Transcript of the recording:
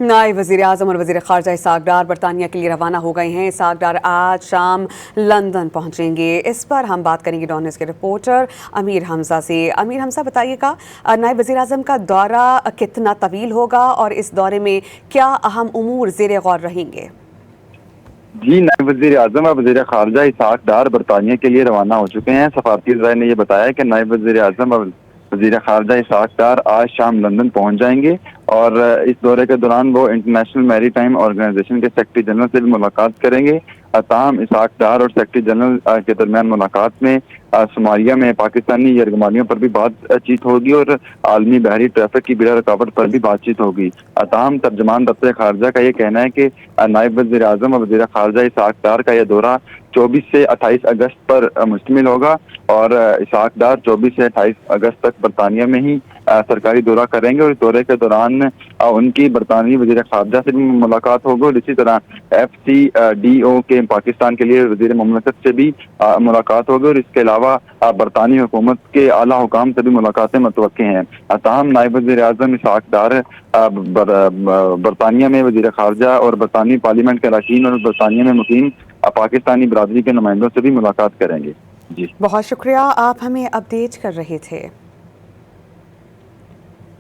نائب وزیر اعظم اور وزیر خارجہ اسحاق ڈار برطانیہ کے لیے روانہ ہو گئے ہیں۔ اسحاق ڈار آج شام لندن پہنچیں گے۔ اس پر ہم بات کریں گے ڈان نیوز کے رپورٹر امیر حمزہ سے۔ امیر حمزہ، بتائیے گا نائب وزیر اعظم کا دورہ کتنا طویل ہوگا اور اس دورے میں کیا اہم امور زیر غور رہیں گے؟ جی، نائب وزیر اعظم اور وزیر خارجہ اسحاق ڈار برطانیہ کے لیے روانہ ہو چکے ہیں۔ سفارتی ذرائع نے یہ بتایا کہ نائب وزیر اعظم اور وزیر خارجہ اسحاق ڈار آج شام لندن پہنچ جائیں گے اور اس دورے کے دوران وہ انٹرنیشنل میری ٹائم آرگنائزیشن کے سیکرٹری جنرل سے بھی ملاقات کریں گے۔ تاہم اسحاق ڈار اور سیکرٹری جنرل کے درمیان ملاقات میں صومالیہ میں پاکستانی یرغمالیوں پر بھی بات چیت ہوگی اور عالمی بحری ٹریفک کی بلا رکاوٹ پر بھی بات چیت ہوگی۔ تاہم ترجمان دفتر خارجہ کا یہ کہنا ہے کہ نائب وزیر اعظم اور وزیر خارجہ اسحاق ڈار کا یہ دورہ 24 سے 28 اگست پر مشتمل ہوگا اور اسحاق ڈار 24 سے 28 اگست تک برطانیہ میں ہی سرکاری دورہ کریں گے اور اس دورے کے دوران ان کی برطانوی وزیر خارجہ سے بھی ملاقات ہوگی اور اسی طرح FCDO کے پاکستان کے لیے وزیر مملکت سے بھی ملاقات ہوگی اور اس کے علاوہ برطانوی حکومت کے اعلیٰ حکام سے بھی ملاقاتیں متوقع ہیں۔ تاہم نائب وزیر اعظم اسحاق ڈار برطانیہ میں وزیر خارجہ اور برطانوی پارلیمنٹ کے اراکین اور برطانیہ میں مقیم پاکستانی برادری کے نمائندوں سے بھی ملاقات کریں گے۔ جی، بہت شکریہ، آپ ہمیں اپڈیٹ کر رہے تھے۔